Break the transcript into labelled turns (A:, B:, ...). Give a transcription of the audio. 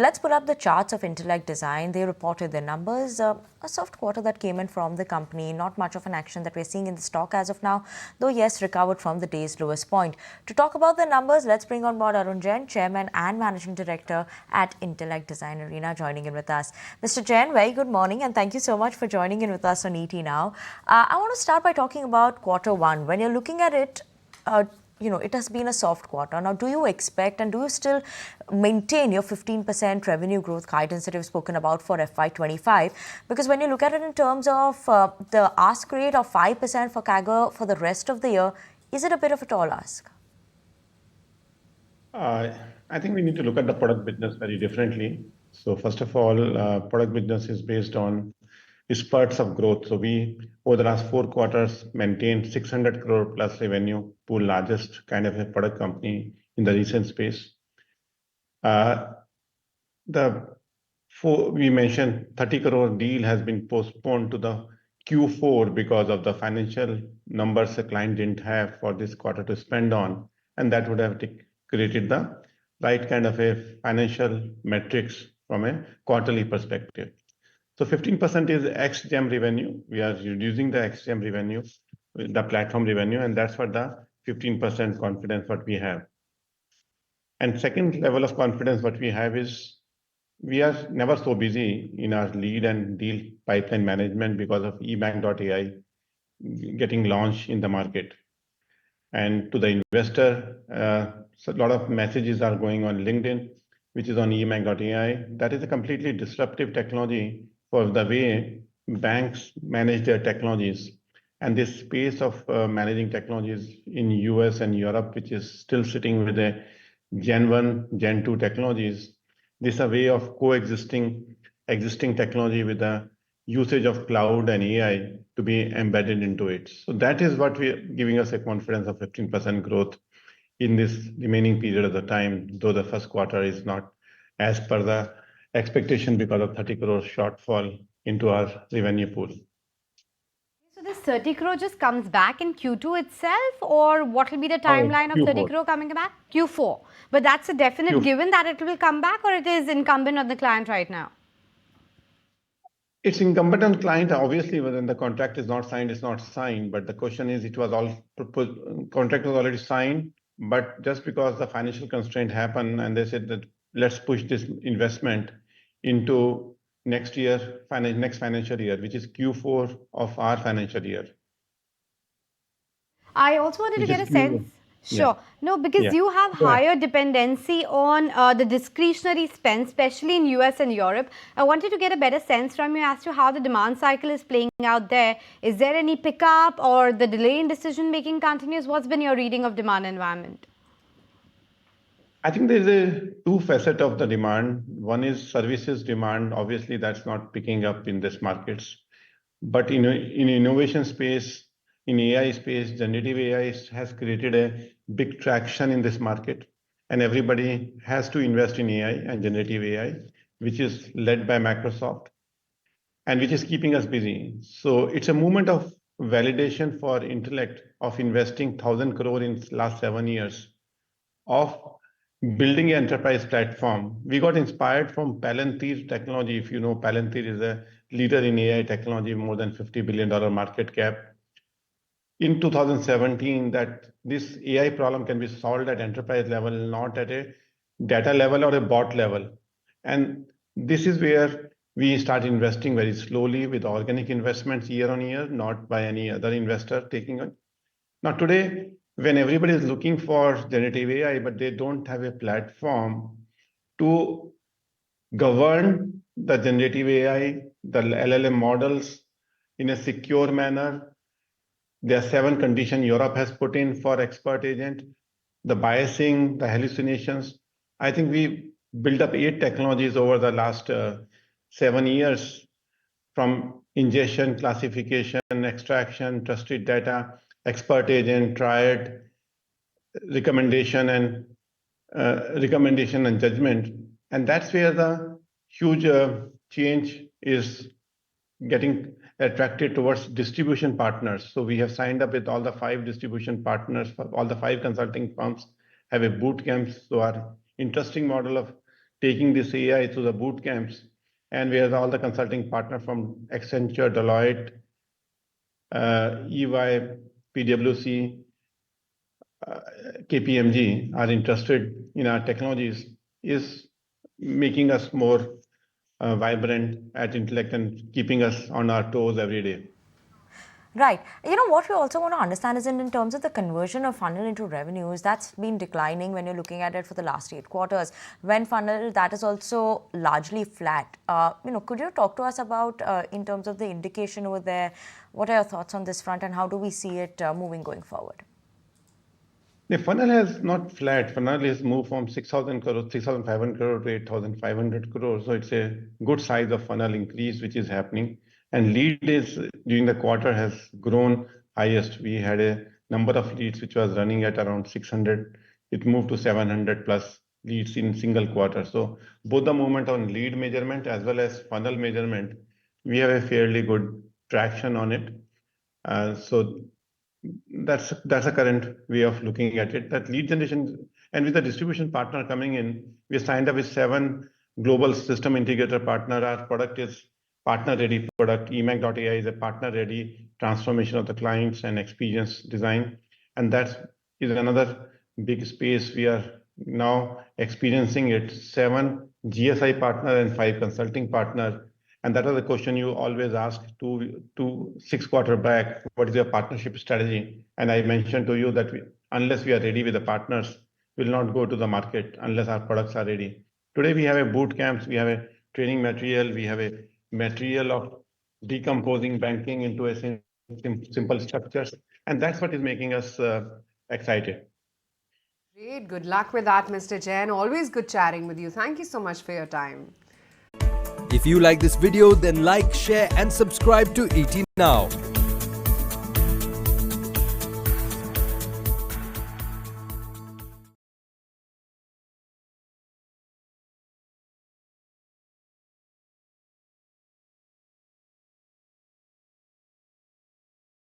A: Let's pull up the charts of Intellect Design. They reported their numbers. A soft quarter that came in from the company. Not much of an action that we're seeing in the stock as of now, though yes, recovered from the day's lowest point. To talk about the numbers, let's bring on board Arun Jain, Chairman and Managing Director at Intellect Design Arena, joining in with us. Mr. Jain, very good morning and thank you so much for joining in with us on ET Now. I want to start by talking about quarter one. When you're looking at it, it has been a soft quarter. Now, do you expect and do you still maintain your 15% revenue growth guidance that you've spoken about for FY25? Because when you look at it in terms of the ask rate of 5% for CAGR for the rest of the year, is it a bit of a tall ask?
B: I think we need to look at the product business very differently. So first of all, product business is based on spurts of growth. So we, over the last 4 quarters, maintained 600 crore plus revenue, pool largest kind of a product company in the recent space. We mentioned 30 crore deal has been postponed to the Q4 because of the financial numbers the client didn't have for this quarter to spend on, and that would have created the right kind of a financial metrics from a quarterly perspective. So 15% is ex-gem revenue. We are reducing the ex-gem revenue, the platform revenue, and that's what the 15% confidence what we have. And second level of confidence what we have is we are never so busy in our lead and deal pipeline management because of eBank.ai getting launched in the market. And to the investor, so a lot of messages are going on LinkedIn, which is on eBank.ai. That is a completely disruptive technology for the way banks manage their technologies. And this space of managing technologies in US and Europe, which is still sitting with a Gen 1, Gen 2 technologies, this is a way of coexisting existing technology with the usage of cloud and AI to be embedded into it. So that is what we are giving us a confidence of 15% growth in this remaining period of the time, though the first quarter is not as per the expectation because of 30 crore shortfall into our revenue pool.
C: So this 30 crore just comes back in Q2 itself, or what will be the timeline of 30 crore coming back? Q4. But that's a definite given that it will come back, or it is incumbent on the client right now?
B: It's incumbent on client, obviously, when the contract is not signed, it's not signed. But the question is, it was all contract was already signed, but just because the financial constraint happened and they said that let's push this investment into next year, next financial year, which is Q4 of our financial year.
C: I also wanted to get a sense. Sure. Yeah. No, because you have higher dependency on the discretionary spend, especially in US and Europe. I wanted to get a better sense from you as to how the demand cycle is playing out there. Is there any pickup or the delay in decision making continues? What's been your reading of demand environment?
B: I think there's a two facet of the demand. One is services demand. Obviously, that's not picking up in this markets. But in innovation space, in AI space, generative AI has created a big traction in this market. And everybody has to invest in AI and generative AI, which is led by Microsoft and which is keeping us busy. So it's a movement of validation for Intellect of investing 1,000 crore in last 7 years of building an enterprise platform. We got inspired from Palantir technology. If you know, Palantir is a leader in AI technology, more than $50 billion market cap. In 2017, that this AI problem can be solved at enterprise level, not at a data level or a bot level. And this is where we start investing very slowly with organic investments year on year, not by any other investor taking it. Now today, when everybody is looking for generative AI, but they don't have a platform to govern the generative AI, the LLM models in a secure manner. There are 7 conditions Europe has put in for expert agent, the biasing, the hallucinations. I think we built up 8 technologies over the last 7 years, from ingestion, classification, extraction, trusted data, expert agent, triad, recommendation and judgment. And that's where the huge change is getting attracted towards distribution partners. So we have signed up with all the 5 distribution partners, all the 5 consulting firms have a boot camp. So our interesting model of taking this AI to the boot camps, and we have all the consulting partner from Accenture, Deloitte, EY, PwC, KPMG are interested in our technologies is making us more vibrant at Intellect and keeping us on our toes every day.
A: Right. What we also want to understand is in terms of the conversion of funnel into revenues, that's been declining when you're looking at it for the last 8 quarters. When funnel, that is also largely flat. Could you talk to us about, in terms of the indication over there, what are your thoughts on this front and how do we see it moving going forward?
B: The funnel has not flat. Funnel has moved from 6,000 crores, 6,500 crores to 8,500 crores. So it's a good size of funnel increase, which is happening. And lead is during the quarter has grown highest. We had a number of leads which was running at around 600. It moved to 700 plus leads in single quarter. So both the movement on lead measurement as well as funnel measurement, we have a fairly good traction on it. So that's a current way of looking at it. That lead generation, and with the distribution partner coming in, we signed up with 7 global system integrator partner. Our product is partner-ready product. eMAG.ai is a partner-ready transformation of the clients and experience design. And that is another big space we are now experiencing it. 7 GSI partner and 5 consulting partner. And that was the question you always ask 6 quarters back, what is your partnership strategy? And I mentioned to you that unless we are ready with the partners, we will not go to the market unless our products are ready. Today we have a boot camps, we have a training material, we have a material of decomposing banking into a simple structures. And that's what is making us excited.
D: Great. Good luck with that, Mr. Jain. Always good chatting with you. Thank you so much for your time.
E: If you like this video, then like, share and subscribe to ET Now.